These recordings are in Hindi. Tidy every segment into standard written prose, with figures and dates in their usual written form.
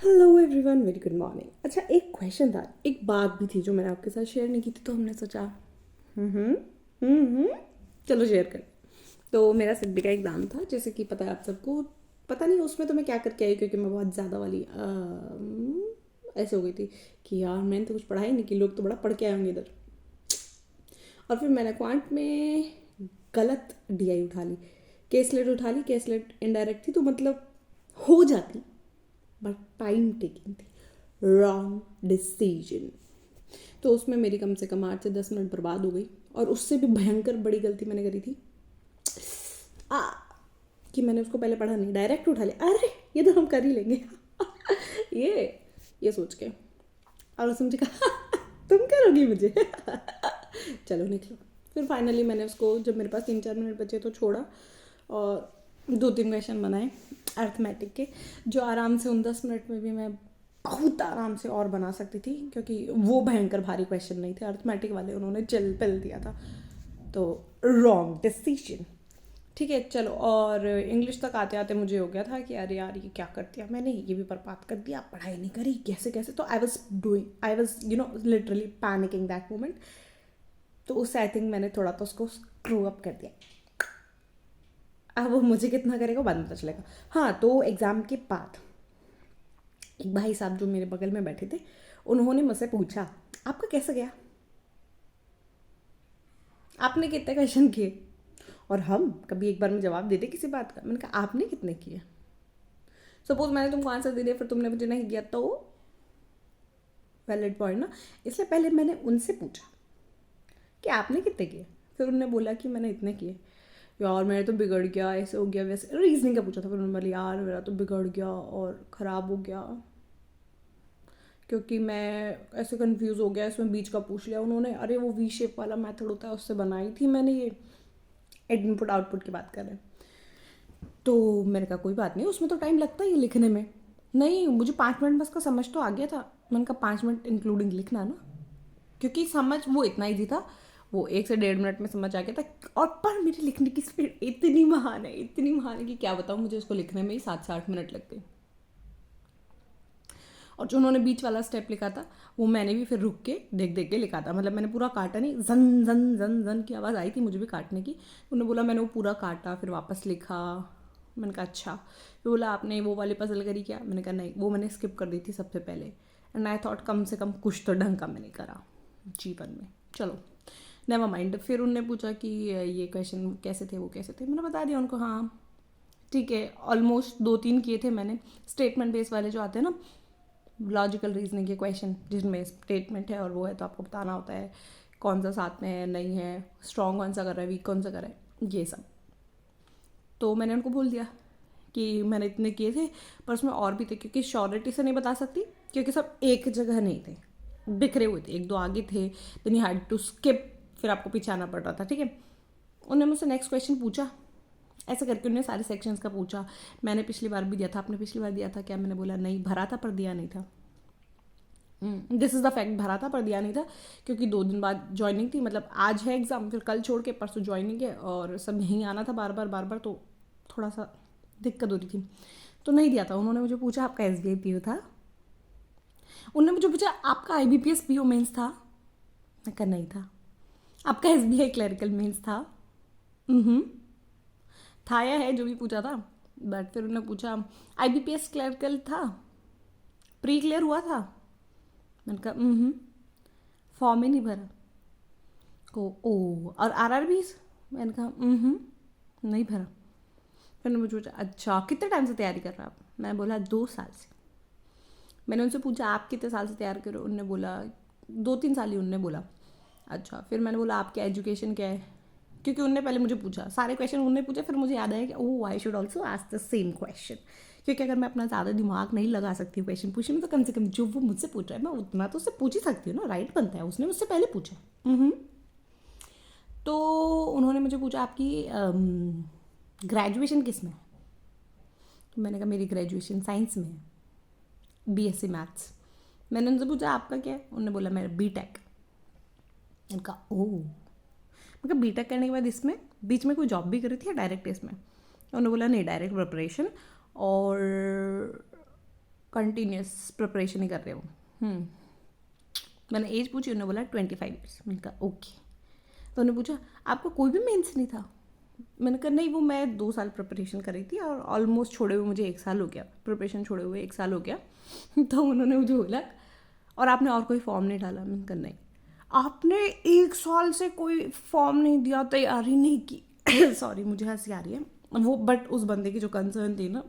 Hello everyone, very good morning. अच्छा, एक क्वेश्चन था, एक बात भी थी जो मैंने आपके साथ शेयर नहीं की थी, तो हमने सोचा हम्म हम्म चलो शेयर कर। तो मेरा सिब्बी का एग्ज़ाम था, जैसे कि पता है आप सबको। पता नहीं उसमें तो मैं क्या करके आई, क्योंकि मैं बहुत ज़्यादा वाली ऐसे हो गई थी कि यार मैंने तो कुछ पढ़ा ही नहीं, कि लोग तो बड़ा पढ़ के आए होंगे इधर। और फिर मैंने क्वांट में गलत डीआई उठा ली, केसलेट उठा ली। केसलेट इनडायरेक्ट थी तो मतलब हो जाती, बट टाइम टेकिंग थी, रॉन्ग डिसीजन। तो उसमें मेरी कम से कम 8 से 10 मिनट बर्बाद हो गई। और उससे भी भयंकर बड़ी गलती मैंने करी थी आ, कि मैंने उसको पहले पढ़ा नहीं, डायरेक्ट उठा लिया। अरे ये तो हम कर ही लेंगे ये ये सोच के। और उसने मुझे कहा तुम करोगी मुझे चलो निकलो। फिर फाइनली मैंने उसको, जब मेरे पास 3-4 मिनट बचे तो छोड़ा, और 2-3 क्वेश्चन बनाए अर्थमेटिक के, जो आराम से उन 10 मिनट में भी मैं बहुत आराम से और बना सकती थी, क्योंकि वो भयंकर भारी क्वेश्चन नहीं थे अर्थमेटिक वाले, उन्होंने चल पिल दिया था। तो रॉन्ग डिसीजन। ठीक है चलो। और इंग्लिश तक आते आते मुझे हो गया था कि अरे यार ये क्या कर दिया मैंने, ये भी बर्बाद कर दिया, पढ़ाई नहीं करी, कैसे कैसे। तो I was literally panicking that moment. तो उससे आई थिंक मैंने थोड़ा तो उसको स्क्रू अप कर दिया। अब वो मुझे कितना करेगा बाद में पता चलेगा। हाँ, तो एग्ज़ाम के बाद एक भाई साहब जो मेरे बगल में बैठे थे, उन्होंने मुझसे पूछा आपका कैसा गया, आपने कितने क्वेश्चन किए। और हम कभी एक बार में जवाब देते किसी बात का। मैंने कहा आपने कितने किए। सपोज मैंने तुमको आंसर दे दिया, फिर तुमने मुझे नहीं दिया, तो वैलिड पॉइंट ना। इसलिए पहले मैंने उनसे पूछा कि आपने कितने किए। फिर उन्होंने बोला कि मैंने इतने किए। यार मेरे तो बिगड़ गया, ऐसे हो गया, वैसे रीजनिंग का पूछा था। फिर उन्होंने बोला यार मेरा तो बिगड़ गया और ख़राब हो गया, क्योंकि मैं ऐसे कंफ्यूज हो गया, इसमें बीच का पूछ लिया उन्होंने। अरे वो वी शेप वाला मेथड होता है, उससे बनाई थी मैंने ये। इनपुट आउटपुट की बात कर रहे हैं। तो मैंने कहा कोई बात नहीं, उसमें तो टाइम लगता ही है लिखने में। नहीं, मुझे 5 मिनट में उसका समझ तो आ गया था। मैंने कहा 5 मिनट इंक्लूडिंग लिखना ना, क्योंकि समझ वो इतना ईजी था। वो 1 से 1.5 मिनट में समझ आ गया था। और पर मेरी लिखने की स्पीड इतनी महान है, इतनी महान है कि क्या बताऊँ, मुझे उसको लिखने में ही 7 से 8 मिनट लग गए। और जो उन्होंने बीच वाला स्टेप लिखा था, वो मैंने भी फिर रुक के देख देख के लिखा था। मतलब मैंने पूरा काटा नहीं, जन जन जन जन की आवाज़ आई थी मुझे भी काटने की। उन्होंने बोला मैंने वो पूरा काटा, फिर वापस लिखा। मैंने कहा अच्छा। फिर बोला आपने वो वाली पजल करी क्या। मैंने कहा नहीं, वो मैंने स्किप कर दी थी सबसे पहले। एंड आई थॉट कम से कम कुछ तो ढंग का मैंने करा जीवन में। चलो नेवर माइंड। फिर उनने पूछा कि ये क्वेश्चन कैसे थे, वो कैसे थे। मैंने बता दिया उनको। हाँ ठीक है, ऑलमोस्ट 2-3 किए थे मैंने, स्टेटमेंट बेस वाले जो आते हैं ना, लॉजिकल रीजनिंग के क्वेश्चन, जिसमें स्टेटमेंट है और वो है, तो आपको बताना होता है कौन सा साथ में है नहीं है, स्ट्रॉन्ग कौन सा कर रहा है, वीक कौन सा कर रहा है, ये सब। तो मैंने उनको बोल दिया कि मैंने इतने किए थे, पर उसमें और भी थे, क्योंकि श्योरिटी से नहीं बता सकती, क्योंकि सब एक जगह नहीं थे, बिखरे हुए थे। एक दो आगे थे, then you had to skip, फिर आपको पीछे आना पड़ रहा था। ठीक है, उन्होंने मुझसे नेक्स्ट क्वेश्चन पूछा। ऐसा करके उन्होंने सारे सेक्शंस का पूछा। मैंने पिछली बार भी दिया था, आपने पिछली बार दिया था क्या। मैंने बोला नहीं, भरा था पर दिया नहीं था। दिस इज़ द फैक्ट, भरा था पर दिया नहीं था, क्योंकि 2 दिन बाद ज्वाइनिंग थी। मतलब आज है एग्ज़ाम, फिर कल छोड़ के परसों ज्वाइनिंग है, और सब यहीं आना था बार बार बार बार, तो थोड़ा सा दिक्कत हो रही थी, तो नहीं दिया था। उन्होंने मुझे पूछा आपका S B I P O था। उन्होंने मुझे पूछा आपका I B P S P O mains था। मैं कहा नहीं था। आपका S B I clerical mains था। हम्म, था या है, जो भी पूछा था। बट फिर उन्होंने पूछा आई बी पी एस क्लरिकल था, प्री क्लियर हुआ था। मैंने कहा फॉर्म ही नहीं भरा। को ओ और आर आर बी। मैंने कहा नहीं भरा। फिर उन्होंने मुझे पूछा अच्छा कितने टाइम से तैयारी कर रहे हो आप। मैं बोला 2 साल से। मैंने उनसे पूछा आप कितने साल से तैयार कर रहे हो। उनने बोला 2-3 साल ही, उनने बोला। अच्छा, फिर मैंने बोला आपकी एजुकेशन क्या है, क्योंकि उनने पहले मुझे पूछा, सारे क्वेश्चन उनने पूछे। फिर मुझे याद आया कि oh I should also ask the same question, क्योंकि अगर मैं अपना ज़्यादा दिमाग नहीं लगा सकती हूँ क्वेश्चन पूछने में, तो कम से कम जो वो मुझसे पूछ रहा है मैं उतना तो उससे पूछ ही सकती हूँ ना, राइट बनता है। उसने मुझसे पहले पूछा। तो उन्होंने मुझे पूछा आपकी ग्रेजुएशन किस में है। तो मैंने कहा मेरी ग्रेजुएशन साइंस में है, बी एस सी मैथ्स। मैंने उनसे पूछा आपका क्या है। उन्होंने बोला मेरा बी टेक। मैंने कहा ओह। मैं कहा बी टेक करने के बाद इसमें बीच में कोई जॉब भी करी थी या डायरेक्ट इसमें। उन्होंने बोला नहीं, डायरेक्ट प्रिपरेशन। और कंटिन्यूस प्रिपरेशन ही कर रहे हो। मैंने एज पूछी, उन्होंने बोला 25 ईयर्स। मैंने कहा ओके। तो उन्होंने पूछा आपको कोई भी मेंस नहीं था? मैंने कहा नहीं, वो मैं 2 साल प्रिपरेशन करी थी और ऑलमोस्ट छोड़े हुए मुझे 1 साल हो गया, प्रिपरेशन छोड़े हुए 1 साल हो गया। तो उन्होंने मुझे बोला और आपने और कोई फॉर्म नहीं डाला? मैंने कहा नहीं। आपने 1 साल से कोई फॉर्म नहीं दिया, तैयारी नहीं की। सॉरी, मुझे हंसी आ रही है वो, बट उस बंदे की जो कंसर्न थी ना,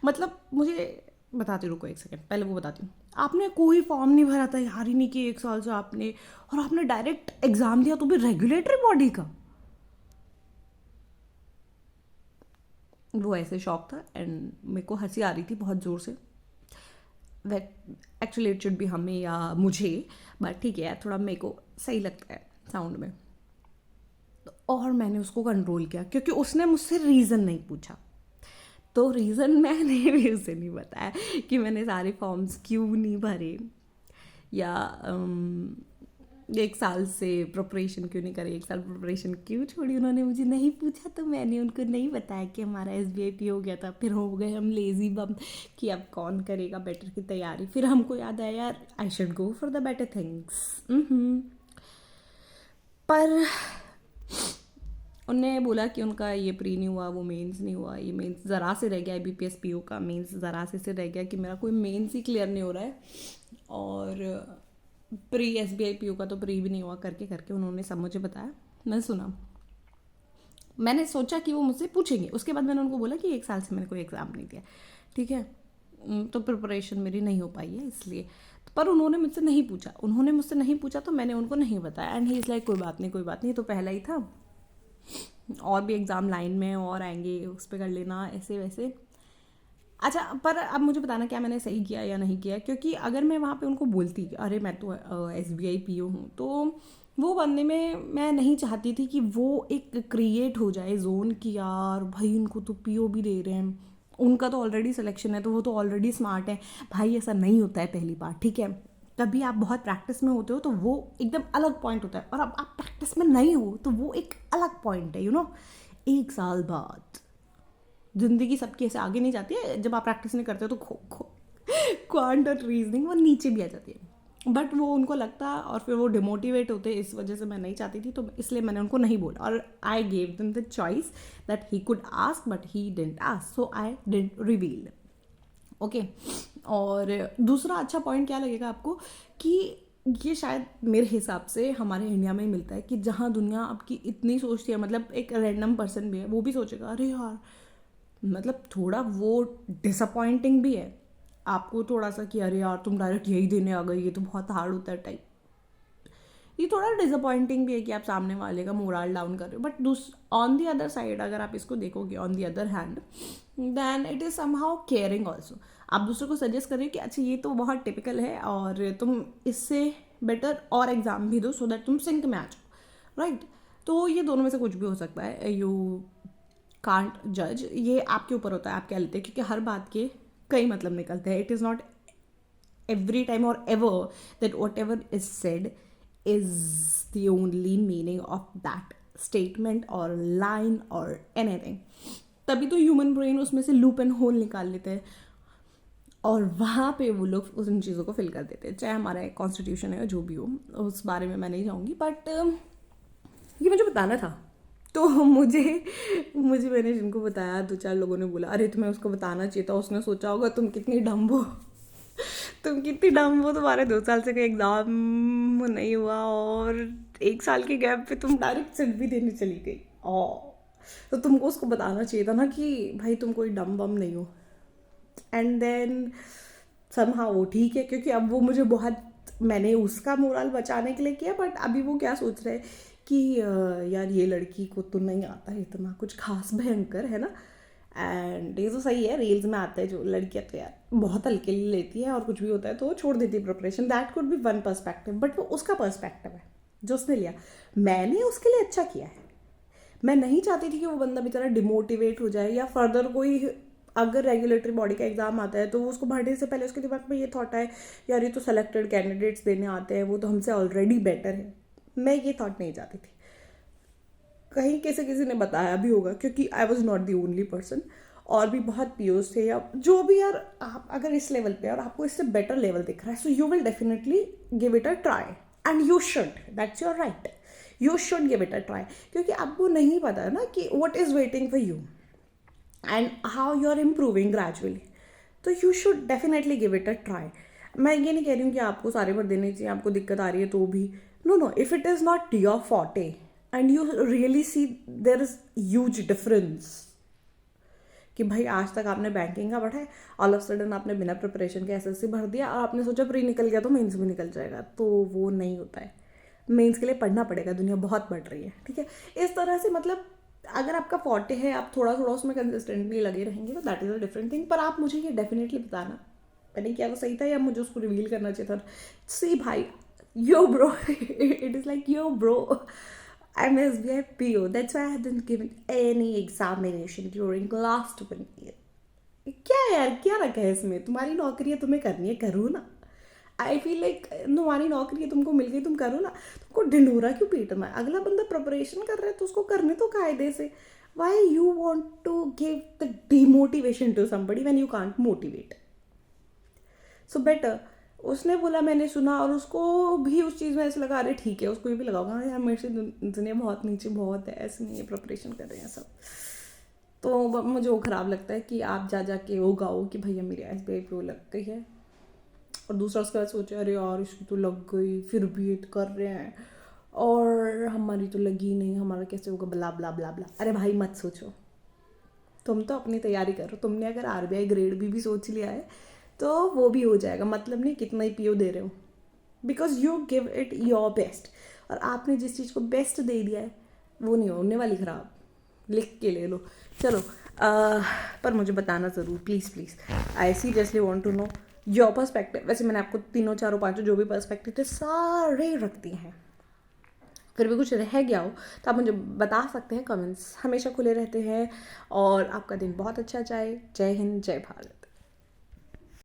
मतलब मुझे बताती, रुको 1 सेकेंड, पहले वो बताती हूँ। आपने कोई फॉर्म नहीं भरा, तैयारी नहीं की 1 साल से आपने, और आपने डायरेक्ट एग्जाम दिया, तो भी रेगुलेटरी बॉडी का। वो ऐसे शौक था एंड मेरे को हंसी आ रही थी बहुत ज़ोर से। एक्चुअली इट शुड बी हमें या मुझे, बट ठीक है यार, थोड़ा मेरे को सही लगता है साउंड में। और मैंने उसको कंट्रोल किया क्योंकि उसने मुझसे रीज़न नहीं पूछा। तो रीज़न मैंने भी उसे नहीं बताया कि मैंने सारे फॉर्म्स क्यों नहीं भरे, या 1 साल से प्रिपरेशन क्यों नहीं करी, 1 साल प्रिपरेशन क्यों छोड़ी। उन्होंने मुझे नहीं पूछा, तो मैंने उनको नहीं बताया कि हमारा SBIP हो गया था। फिर हो गए हम लेज़ी बम कि अब कौन करेगा बेटर की तैयारी। फिर हमको याद आया यार, I should go for the better things. पर उनने बोला कि उनका ये प्री नहीं हुआ, वो मेंस नहीं हुआ, ये मेंस ज़रा से रह गया, IBPS PO का मेंस ज़रा से रह गया, कि मेरा कोई मेंस ही क्लियर नहीं हो रहा है, और प्री SBI PO का तो प्री भी नहीं हुआ। करके करके उन्होंने सब मुझे बताया, मैं सुना। मैंने सोचा कि वो मुझसे पूछेंगे, उसके बाद मैंने उनको बोला कि 1 साल से मैंने कोई एग्ज़ाम नहीं दिया, ठीक है, तो प्रिपरेशन मेरी नहीं हो पाई है इसलिए। पर उन्होंने मुझसे नहीं पूछा, तो मैंने उनको नहीं बताया। एंड ही इज़ लाइक कोई बात नहीं, तो पहला ही था, और भी एग्ज़ाम लाइन में और आएंगे, उस पर कर लेना, ऐसे वैसे। अच्छा, पर अब मुझे बताना क्या मैंने सही किया या नहीं किया, क्योंकि अगर मैं वहाँ पे उनको बोलती कि अरे मैं तो SBI PO हूँ, तो वो बंदे में मैं नहीं चाहती थी कि वो एक क्रिएट हो जाए जोन की यार भाई इनको तो PO भी दे रहे हैं, उनका तो ऑलरेडी सिलेक्शन है, तो वो तो ऑलरेडी स्मार्ट है। भाई ऐसा नहीं होता है पहली बार, ठीक है। तभी आप बहुत प्रैक्टिस में होते हो तो वो एकदम अलग पॉइंट होता है, और अब आप प्रैक्टिस में नहीं हो तो वो एक अलग पॉइंट है, 1 साल बाद ज़िंदगी सबकी ऐसे आगे नहीं जाती है। जब आप प्रैक्टिस नहीं करते हो तो क्वांट और रीजनिंग वो नीचे भी आ जाती है, बट वो उनको लगता है और फिर वो डिमोटिवेट होते हैं। इस वजह से मैं नहीं चाहती थी, तो इसलिए मैंने उनको नहीं बोला, और I gave them the choice that he could ask but he didn't ask, so I didn't reveal. Okay. और दूसरा अच्छा पॉइंट क्या लगेगा आपको, कि ये शायद मेरे हिसाब से हमारे इंडिया में ही मिलता है, कि जहाँ दुनिया आपकी इतनी सोचती है, मतलब एक रैंडम पर्सन भी है वो भी सोचेगा अरे यार, मतलब थोड़ा वो डिसअपॉइंटिंग भी है आपको थोड़ा सा, कि अरे यार तुम डायरेक्ट यही देने आ गई, ये तो बहुत हार्ड होता है टाइप। ये थोड़ा डिसअपॉइंटिंग भी है कि आप सामने वाले का मोरल डाउन कर रहे हो, but on the other side अगर आप इसको देखोगे, on the other hand, then it is somehow caring also. आप दूसरे को सजेस्ट करिए कि अच्छा ये तो बहुत टिपिकल है, और तुम इससे बेटर और एग्जाम भी दो, सो दैट तुम सिंक में आ जाओ, राइट। तो ये दोनों में से कुछ भी हो सकता है, यू कांट जज, ये आपके ऊपर होता है आप क्या लेते हैं, क्योंकि हर बात के कई मतलब निकलते हैं। It is not every time or ever that whatever is said is the only meaning of that statement or line or anything. तभी तो ह्यूमन ब्रेन उसमें से लूप एंड होल निकाल लेते हैं, और वहाँ पे वो लोग उन चीज़ों को फिल कर देते हैं, चाहे हमारा कॉन्स्टिट्यूशन है जो भी हो, उस बारे में मैं नहीं जाऊँगी, बट ये मुझे बताना था। तो मुझे मैंने जिनको बताया 2-4 लोगों ने बोला अरे तुम्हें उसको बताना चाहिए था, उसने सोचा होगा तुम कितनी डम्ब हो, तुम्हारे 2 साल से कोई एग्ज़ाम नहीं हुआ, और 1 साल के गैप पे तुम डायरेक्ट सिट भी देने चली गई। तो तुमको उसको बताना चाहिए था ना कि भाई तुम कोई डम बम नहीं हो। एंड देन समहाउ वो ठीक है, क्योंकि अब वो मुझे बहुत, मैंने उसका मोरल बचाने के लिए किया, बट अभी वो क्या सोच रहे हैं कि यार ये लड़की को तो नहीं आता है इतना कुछ खास भयंकर, है ना। एंड ये तो सही है, रील्स में आता है जो लड़कियाँ तो यार बहुत हल्के लिए लेती है, और कुछ भी होता है तो छोड़ देती है preparation. That could be one perspective, but वो उसका पर्सपेक्टिव है जो उसने लिया। मैंने उसके लिए अच्छा किया है, मैं नहीं चाहती थी कि वो बंदा बेचारा डिमोटिवेट हो जाए, या फर्दर कोई अगर रेगुलेटरी बॉडी का एग्जाम आता है तो उसको भरने से पहले उसके दिमाग में ये थॉट आए यार ये तो सेलेक्टेड कैंडिडेट्स देने आते हैं, वो तो हमसे ऑलरेडी बेटर है। मैं ये थॉट नहीं चाहती थी, कहीं किसी ने बताया भी होगा, क्योंकि I was not the only person. और भी बहुत पीओस थे या जो भी यार, आप अगर इस लेवल पे और आपको इससे बेटर लेवल दिख रहा है, so you will definitely give it a try and you should, that's your right, you should give it a try, क्योंकि आपको नहीं पता है ना कि what is waiting for you and how you are improving gradually, तो you should definitely give it a try. मैं ये नहीं कह रही हूँ कि आपको सारे भर देने चाहिए, आपको दिक्कत आ रही है तो भी, no no, if it is not your forte and you really see there is huge difference कि भाई आज तक आपने बैंकिंग का पढ़ा है, ऑल ऑफ सडन आपने बिना प्रिपरेशन के एसएससी भर दिया और आपने सोचा प्री निकल गया तो मेंस भी निकल जाएगा, तो वो नहीं होता है। मेंस के लिए पढ़ना पड़ेगा, दुनिया बहुत बढ़ रही है, ठीक है। इस तरह से मतलब अगर आपका फॉर्टे है, आप थोड़ा थोड़ा उसमें कंसिस्टेंटली लगे रहेंगे तो that is a different thing. पर आप मुझे ये डेफिनेटली बताना, मैंने क्या वो सही था या मुझे उसको रिवील करना चाहिए था। सी भाई, यो bro, it is like yo bro, I'm SBI PO. That's why I hadn't given any examination during last 1 year. क्या यार, क्या रखा है इसमें? तुम्हारी नौकरी है, तुम्हें करनी है, करो ना। आई फील लाइक तुम्हारी नौकरी है, तुमको मिल गई, तुम करो ना। तुमको ढिंढोरा क्यों पीटना है? अगला बंदा प्रिपरेशन कर रहा है तो उसको करने तो कायदे से। Why you want to give the demotivation to somebody when you can't motivate? So better, उसने बोला, मैंने सुना और उसको भी उस चीज़ में ऐसा लगा, अरे ठीक है, उसको ये भी लगाऊंगा यार मेरे से दुनिया बहुत नीचे बहुत है, ऐसे नहीं है, प्रिपरेशन कर रहे हैं सब। तो मुझे वो ख़राब लगता है कि आप जा के वो गाओ कि भैया मेरी SBI PO लग गई है, और दूसरा उसके बाद सोचे अरे यार इसकी तो लग गई, फिर भी ये कर रहे हैं और हमारी तो लगी नहीं, हमारा कैसे होगा, ब्ला ब्ला ब्ला ब्ला। अरे भाई मत सोचो, तुम तो अपनी तैयारी करो। तुमने अगर RBI ग्रेड भी सोच लिया है तो वो भी हो जाएगा, मतलब नहीं कितना ही PO दे रहे हो, because you give it your best. और आपने जिस चीज़ को बेस्ट दे दिया है वो नहीं होने वाली ख़राब, लिख के ले लो। चलो पर मुझे बताना ज़रूर, please please, I seriously want to know your perspective. वैसे मैंने आपको तीनों चारों पाँचों जो भी पर्सपेक्टिव थे सारे रखती हैं, फिर भी कुछ रह गया हो तो आप मुझे बता सकते हैं, कमेंट्स हमेशा खुले रहते हैं। और आपका दिन बहुत अच्छा जाए। जय हिंद, जय भारत।